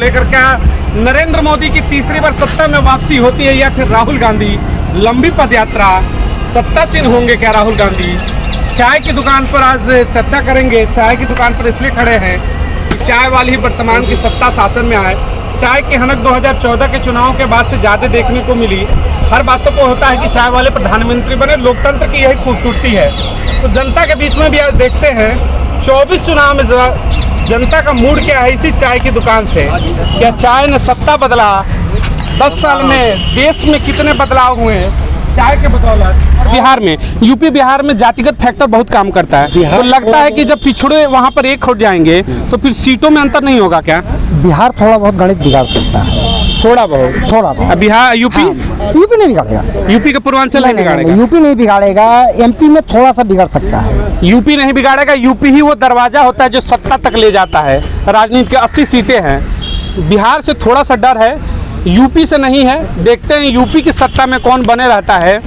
लेकर क्या नरेंद्र मोदी की तीसरी बार सत्ता में वापसी होती है या फिर राहुल गांधी लंबी पदयात्रा, सत्तासीन होंगे क्या राहुल गांधी? चाय की दुकान पर आज चर्चा करेंगे। चाय की दुकान पर इसलिए खड़े हैं कि चाय वाली ही वर्तमान की सत्ता शासन में आए। चाय की हनक 2014 के चुनाव के बाद से ज़्यादा देखने को मिली। हर बातों को होता है कि चाय वाले प्रधानमंत्री बने, लोकतंत्र की यही खूबसूरती है। तो जनता के बीच में भी आज देखते हैं 24 चुनाव में जनता का मूड क्या है इसी चाय की दुकान से। क्या चाय ने सत्ता बदला? 10 साल में देश में कितने बदलाव हुए हैं चाय के बदौलत। बिहार में, यूपी बिहार में जातिगत फैक्टर बहुत काम करता है। तो लगता है कि जब पिछड़े वहाँ पर एक हो जाएंगे तो फिर सीटों में अंतर नहीं होगा क्या? बिहार थोड़ा बहुत गणित बिगाड़ सकता है, थोड़ा बहुत। बिहार यूपी यूपी नहीं बिगाड़ेगा। यूपी का पूर्वांचल नहीं बिगाड़ेगा। यूपी नहीं बिगाड़ेगा, एमपी में थोड़ा सा बिगड़ सकता है। यूपी नहीं बिगाड़ेगा। यूपी ही वो दरवाजा होता है जो सत्ता तक ले जाता है। राजनीति के 80 सीटें हैं। बिहार से थोड़ा सा डर है, यूपी से नहीं है। देखते हैं यूपी की सत्ता में कौन बने रहता है।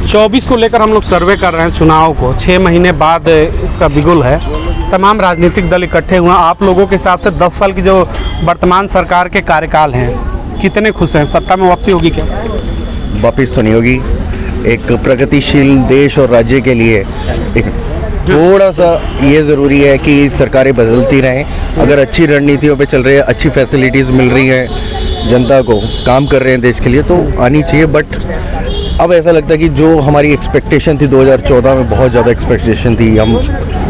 24 को लेकर हम लोग सर्वे कर रहे हैं चुनाव को। 6 महीने बाद इसका बिगुल है। तमाम राजनीतिक दल इकट्ठे हुए। आप लोगों के हिसाब से 10 साल की जो वर्तमान सरकार के कार्यकाल हैं, कितने खुश हैं? सत्ता में वापसी होगी क्या? वापस तो नहीं होगी। एक प्रगतिशील देश और राज्य के लिए एक थोड़ा सा ये ज़रूरी है कि सरकारें बदलती रहें। अगर अच्छी रणनीतियों पे चल रही है, अच्छी फैसिलिटीज़ मिल रही हैं जनता को, काम कर रहे हैं देश के लिए, तो आनी चाहिए। बट अब ऐसा लगता है कि जो हमारी एक्सपेक्टेशन थी 2014 में, बहुत ज़्यादा एक्सपेक्टेशन थी, हम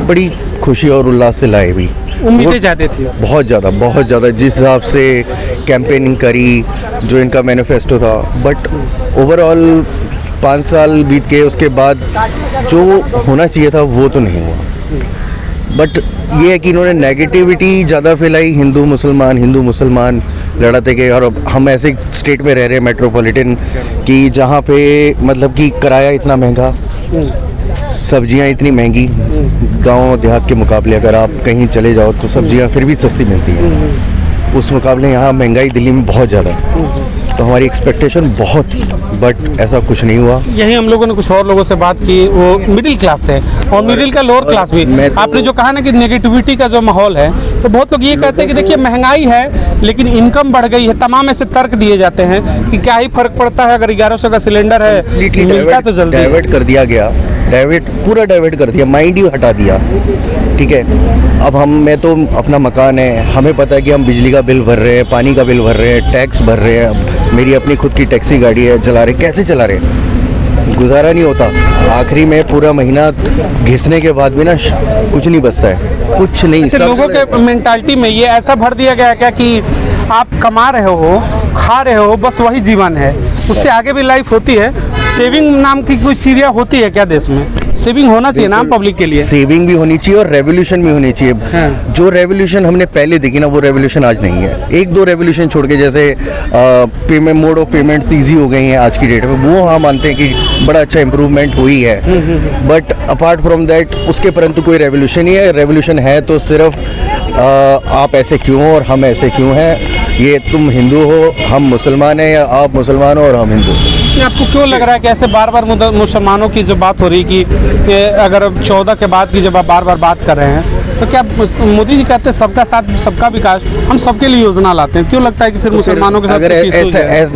बड़ी खुशी और उल्लास से लाए भी। उम्मीदें ज़्यादा थी, बहुत ज़्यादा जिस हिसाब से कैंपेनिंग करी, जो इनका मैनिफेस्टो था। बट ओवरऑल 5 साल बीत गए, उसके बाद जो होना चाहिए था वो तो नहीं हुआ। बट ये है कि इन्होंने नेगेटिविटी ज़्यादा फैलाई, हिंदू मुसलमान लड़ाते गए। और अब हम ऐसे स्टेट में रह रहे हैं मेट्रोपॉलिटन कि जहाँ पे मतलब कि किराया इतना महंगा, सब्जियाँ इतनी महंगी। गांव देहात के मुकाबले अगर आप कहीं चले जाओ तो सब्जियाँ फिर भी सस्ती मिलती हैं। उस मुकाबले यहाँ महंगाई दिल्ली में बहुत ज़्यादा है। तो हमारी एक्सपेक्टेशन बहुत थी, बट ऐसा कुछ नहीं हुआ। यही हम लोगों ने कुछ और लोगों से बात की, वो मिडिल क्लास थे और मिडिल का लोअर क्लास भी। आपने जो कहा ना कि नेगेटिविटी का जो माहौल है, तो बहुत लोग ये कहते हैं कि देखिए महंगाई है लेकिन इनकम बढ़ गई है। तमाम ऐसे तर्क दिए जाते हैं कि क्या ही फर्क पड़ता है अगर 1100 का सिलेंडर है, मिलता तो जल्दी। डाइवर्ट कर दिया गया, पूरा डाइवर्ट कर दिया, माइंड ही हटा दिया। ठीक है, अब मैं तो अपना मकान है, हमें पता है कि हम बिजली का बिल भर रहे हैं, पानी का बिल भर रहे हैं, टैक्स भर रहे हैं। मेरी अपनी खुद की टैक्सी गाड़ी है, चला रहे, कैसे चला रहे, गुजारा नहीं होता। आखिरी में पूरा महीना घिसने के बाद भी ना कुछ नहीं बचता है, कुछ नहीं। लोगों के मेंटालिटी में ये ऐसा भर दिया गया क्या कि आप कमा रहे हो, खा रहे हो, बस वही जीवन है, उससे आगे भी लाइफ होती है। सेविंग नाम की कोई चीज़ होती है क्या देश में? सेविंग होना चाहिए ना पब्लिक के लिए। सेविंग भी होनी चाहिए और रेवोल्यूशन भी होनी चाहिए। हाँ। जो रेवोल्यूशन हमने पहले देखी ना, वो रेवोल्यूशन आज नहीं है। 1-2 रेवोल्यूशन छोड़ के, जैसे payment, mode of payments easy हो गई हैं आज की डेट में, वो हम मानते हैं कि बड़ा अच्छा इंप्रूवमेंट हुई है। बट अपार्ट फ्रॉम दैट उसके परंतु कोई रेवोल्यूशन ही है। रेवोल्यूशन है तो सिर्फ आप ऐसे क्यों और हम ऐसे क्यों हैं, ये तुम हिंदू हो हम मुसलमान हैं, या आप मुसलमान हो और हम हिंदू। आपको क्यों लग रहा है कि ऐसे बार बार मुसलमानों की जो बात हो रही कि अगर 14 के बाद की जब आप बार बार बात कर रहे हैं, तो क्या मोदी जी कहते हैं सबका साथ सबका विकास, हम सबके लिए योजना लाते हैं, क्यों लगता है कि फिर मुसलमानों के साथ अगर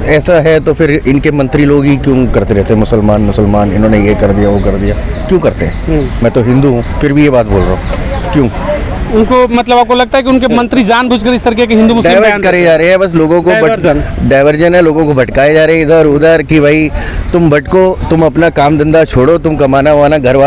ऐसा है तो फिर इनके मंत्री लोग ही क्यों करते रहते हैं मुसलमान, इन्होंने ये कर दिया वो कर दिया, क्यों करते हैं? मैं तो हिंदू हूँ फिर भी ये बात बोल रहा हूँ, क्यों? उनको मतलब आपको लगता है कि उनके मंत्री जानबूझकर इस तरह के हिंदू मुस्लिम बयान करे जा रहे हैं, बस लोगों को डाइवर्जन है, लोगों को भटकाए जा रहे हैं इधर उधर कि भाई तुम भटको, तुम अपना काम धंधा छोड़ो, तुम कमाना वाना घर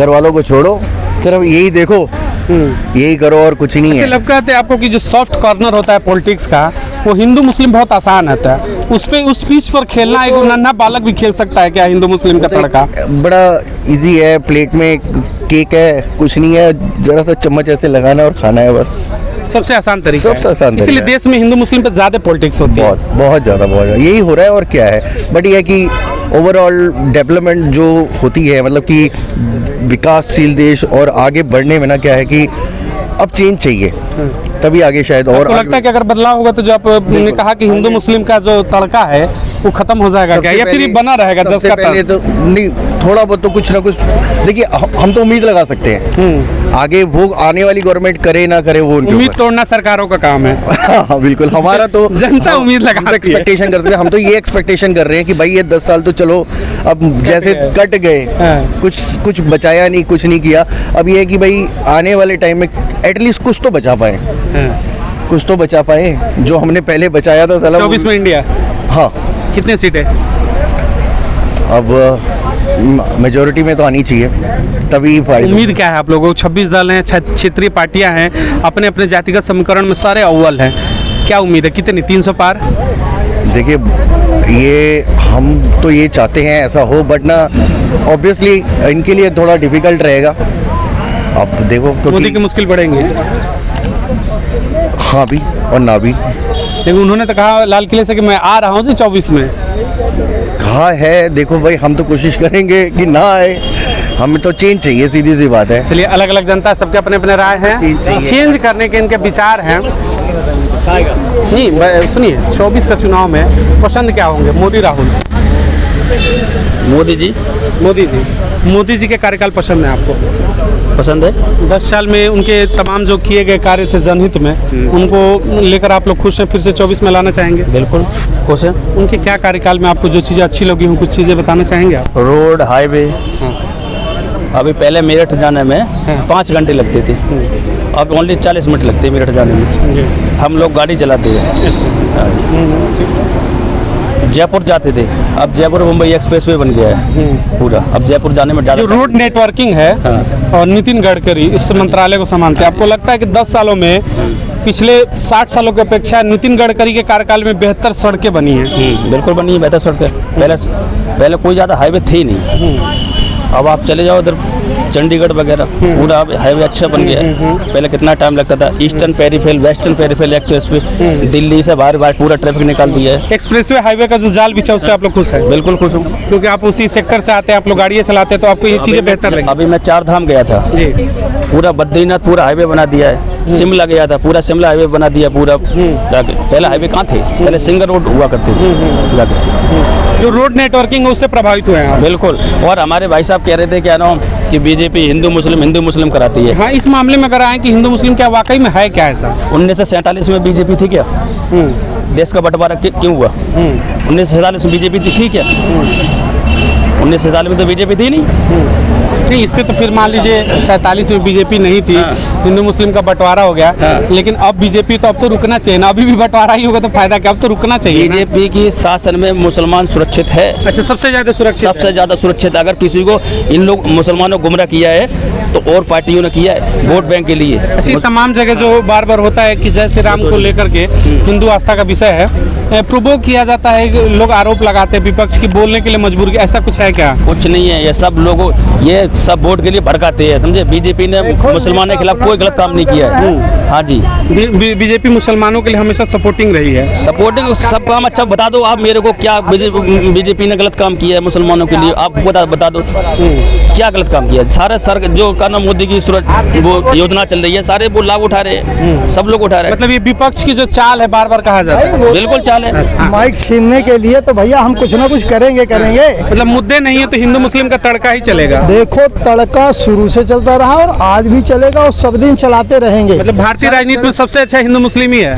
वालों को छोड़ो, सिर्फ यही देखो, यही करो और कुछ नहीं है। लगता है आपको कि जो सॉफ्ट कॉर्नर होता है पॉलिटिक्स का, वो हिंदू मुस्लिम बहुत आसान होता है, उस पिच पर खेलना एक नन्हा बालक भी खेल सकता है क्या? हिंदू मुस्लिम का तड़का बड़ा इजी है, प्लेट में केक है, कुछ नहीं है, जरा सा चम्मच ऐसे लगाना है और खाना है, बस सबसे आसान तरीका, सबसे आसान। इसलिए देश में हिंदू मुस्लिम पे ज्यादा पॉलिटिक्स होती है। बहुत ज़्यादा यही हो रहा है और क्या है। बट ये है कि ओवरऑल डेवलपमेंट जो होती है, मतलब कि विकासशील देश और आगे बढ़ने में ना क्या है कि अब चेंज चाहिए, तभी आगे शायद। और लगता है कि अगर बदलाव होगा तो जो आपने कहा कि हिंदू मुस्लिम का जो तड़का है वो खत्म हो जाएगा क्या, या फिर बना रहेगा? सबसे पहले तो नहीं, थोड़ा बहुत तो कुछ ना कुछ देखिए, हम तो उम्मीद लगा सकते हैं। आगे वो आने वाली गवर्नमेंट करे ना करे वो उनके उम्मीद ऊपर। तोड़ना सरकारों का काम है। हाँ बिल्कुल, हमारा तो जनता उम्मीद लगाती है। एक्सपेक्टेशन कर सकते हैं, हम तो ये एक्सपेक्टेशन कर रहे हैं कि भाई ये 10 साल तो चलो अब जैसे गए। कट गए, हाँ। कुछ बचाया नहीं, कुछ नहीं किया। अब ये है कि भाई आने वाले टाइम में एटलीस्ट कुछ तो बचा पाए, कुछ तो बचा पाए जो हमने पहले बचाया था साला। 24 में इंडिया हाँ, कितने सीटें? अब मेजोरिटी में तो आनी चाहिए, तभी फायदा। उम्मीद क्या है आप लोगों को? 26 दल हैं, क्षेत्रीय पार्टियां हैं, अपने अपने जातिगत समीकरण में सारे अव्वल हैं, क्या उम्मीद है कितनी? 300 पार? देखिए, ये हम तो ये चाहते हैं ऐसा हो, बट ना ऑब्वियसली इनके लिए थोड़ा डिफिकल्ट रहेगा। अब देखो मोदी क्योंकि की मुश्किल बढ़ेंगे, हाँ भी और ना भी। लेकिन उन्होंने तो कहा लाल किले से कि मैं आ रहा हूँ जी 24 में। कहा है, देखो भाई हम तो कोशिश करेंगे कि ना आए, हमें तो चेंज चाहिए, सीधी सी बात है। इसलिए अलग अलग जनता, सबके अपने अपने राय हैं, चेंज चाहिए। चेंज करने के इनके विचार हैं। नहीं सुनिए, 24 का चुनाव में पसंद क्या होंगे, मोदी राहुल? मोदी जी मोदी जी के कार्यकाल पसंद है आपको? पसंद है। 10 साल में उनके तमाम जो किए गए कार्य थे जनहित में, उनको लेकर आप लोग खुश हैं? फिर से 24 में लाना चाहेंगे? बिल्कुल खुश है। उनके क्या कार्यकाल में आपको जो चीज़ें अच्छी लगी हों, कुछ चीज़ें बताना चाहेंगे आप? रोड, हाईवे, अभी पहले मेरठ जाने में 5 घंटे लगते थे, अब ओनली 40 मिनट लगते हैं मेरठ जाने में। हम लोग गाड़ी चलाते हैं। जयपुर जाते थे, अब जयपुर मुंबई एक्सप्रेस वे बन गया है पूरा, अब जयपुर जाने में जो ज़्यादा। रोड नेटवर्किंग है और नितिन गडकरी इस मंत्रालय को संभालते हैं, आपको लगता है कि 10 सालों में पिछले 60 सालों की अपेक्षा नितिन गडकरी के कार्यकाल में बेहतर सड़कें बनी हैं? बिल्कुल बनी है बेहतर सड़कें। पहले कोई ज़्यादा हाईवे थे ही नहीं, अब आप चले जाओ इधर चंडीगढ़ वगैरह, पूरा अब हाईवे अच्छा बन गया है। पहले कितना टाइम लगता था, ईस्टर्न पेरीफेल, वेस्टर्न पेरीफेल एक्सप्रेस पे दिल्ली से बाहर पूरा ट्रैफिक निकाल दिया है। एक्सप्रेसवे हाईवे का जो जाल बिछा उससे आप लोग खुश हैं? बिल्कुल खुश हूँ। क्योंकि आप उसी सेक्टर से आते हैं, आप लोग गाड़ियाँ चलाते हैं, तो आपको ये चीज़ें बेहतर लगी? अभी मैं 4 धाम गया था, जी, पूरा बद्रीनाथ पूरा हाईवे बना दिया है। शिमला गया था, पूरा शिमला हाईवे बना दिया पूरा जाके। पहले हाईवे कहाँ थे, पहले सिंगल रोड हुआ करते थे जाके। जो रोड नेटवर्किंग है उससे प्रभावित हुए हैं आप? बिल्कुल। और हमारे भाई साहब कह रहे थे क्या नाम कि बीजेपी हिंदू मुस्लिम कराती है। हाँ, इस मामले में अगर आए कि हिंदू मुस्लिम क्या वाकई में है क्या ऐसा? 1947 में बीजेपी थी क्या? देश का बंटवारा क्यों हुआ? 1947 में बीजेपी थी क्या? 1947 में तो बीजेपी थी नहीं। इस पे तो फिर मान लीजिए 47 में बीजेपी नहीं थी, हिंदू मुस्लिम का बंटवारा हो गया, लेकिन अब बीजेपी तो अब तो रुकना चाहिए ना, अभी भी बंटवारा ही होगा तो फायदा क्या, अब तो रुकना चाहिए ना। बीजेपी की शासन में मुसलमान सुरक्षित है, अच्छा, सबसे ज्यादा सुरक्षित सबसे ज्यादा सुरक्षित। अगर किसी को इन लोग मुसलमानों को गुमराह किया है तो और पार्टियों ने किया है वोट बैंक के लिए। ऐसी तमाम जगह जो बार बार होता है कि जय श्री राम को लेकर के हिंदू आस्था का विषय है, प्रोवोक किया जाता है, लोग आरोप लगाते हैं विपक्ष की बोलने के लिए मजबूर, ऐसा कुछ है क्या? कुछ नहीं है, ये सब लोगों ये सब वोट के लिए भड़काते हैं, समझे। बीजेपी ने मुसलमानों के खिलाफ कोई गलत काम नहीं किया है। हाँ जी, बीजेपी मुसलमानों के लिए हमेशा सपोर्टिंग रही है। सपोर्टिंग सब काम अच्छा। बता दो आप मेरे को क्या बीजेपी ने गलत काम किया है मुसलमानों के लिए, आप बता दो क्या गलत काम किया है। सारे सर जो करना मोदी की वो योजना चल रही है, सारे वो लाभ उठा रहे हैं, सब लोग उठा रहे हैं। मतलब ये विपक्ष की जो चाल है, बार बार कहा जाता है, बिल्कुल चाल है। माइक छीनने के लिए तो भैया हम कुछ ना कुछ करेंगे। मतलब मुद्दे नहीं है तो हिंदू मुस्लिम का तड़का ही चलेगा। देखो, तड़का शुरू से चलता रहा और आज भी चलेगा और सब दिन चलाते रहेंगे। मतलब भारतीय राजनीति में सबसे अच्छा हिंदू मुस्लिम ही है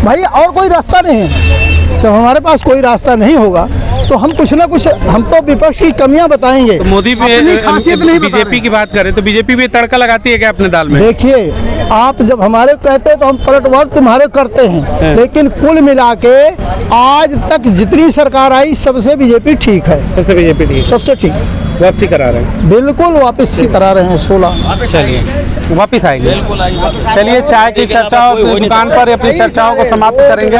भाई, और कोई रास्ता नहीं है। जब हमारे पास कोई रास्ता नहीं होगा तो हम कुछ ना कुछ, हम तो विपक्ष की कमियां बताएंगे। तो मोदी भी अपनी खासियत नहीं बता बीजेपी रहे। की बात करें तो बीजेपी भी तड़का लगाती है क्या अपने दाल में? देखिए, आप जब हमारे कहते हैं तो हम पलटवार तुम्हारे करते हैं, लेकिन कुल मिला के आज तक जितनी सरकार आई सबसे बीजेपी ठीक है, सबसे बीजेपी ठीक सबसे ठीक है। वापसी करा रहे हैं, बिल्कुल वापस ही करा रहे हैं 16। चलिए वापस आएंगे। चलिए चाय की चर्चाओं की दुकान पर अपनी चर्चाओं को समाप्त करेंगे।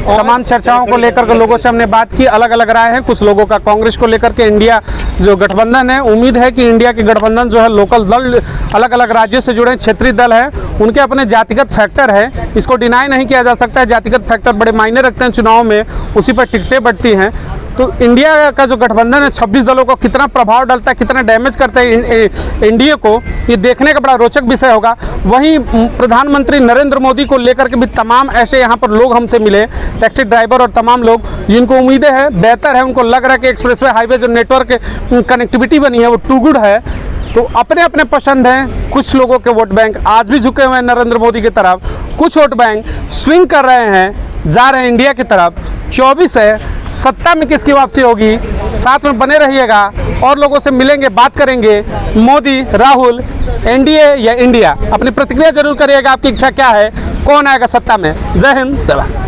तमाम चर्चाओं को लेकर के लोगों से हमने बात की, अलग अलग राय है। कुछ लोगों का कांग्रेस को लेकर के इंडिया जो गठबंधन है, उम्मीद है कि इंडिया के गठबंधन जो है लोकल दल, अलग अलग राज्यों से जुड़े क्षेत्रीय दल है, उनके अपने जातिगत फैक्टर है, इसको डिनाई नहीं किया जा सकता है। जातिगत फैक्टर बड़े मायने रखते हैं चुनाव में, उसी पर टिकटें बढ़ती हैं। तो इंडिया का जो गठबंधन है 26 दलों को कितना प्रभाव डालता है, कितना डैमेज करता है इंडिया को, ये देखने का बड़ा रोचक विषय होगा। वहीं प्रधानमंत्री नरेंद्र मोदी को लेकर के भी तमाम ऐसे यहाँ पर लोग हमसे मिले, टैक्सी ड्राइवर और तमाम लोग जिनको उम्मीदें हैं बेहतर है, उनको लग रहा है कि एक्सप्रेसवे हाईवे जो नेटवर्क कनेक्टिविटी बनी है वो टू गुड है। तो अपने अपने पसंद हैं। कुछ लोगों के वोट बैंक आज भी झुके हुए हैं नरेंद्र मोदी की तरफ, कुछ वोट बैंक स्विंग कर रहे हैं, जा रहे हैं इंडिया की तरफ। 24 है, सत्ता में किसकी वापसी होगी, साथ में बने रहिएगा और लोगों से मिलेंगे, बात करेंगे। मोदी, राहुल, एनडीए या इंडिया, अपनी प्रतिक्रिया जरूर करिएगा। आपकी इच्छा क्या है, कौन आएगा सत्ता में। जय हिंद, जय भारत।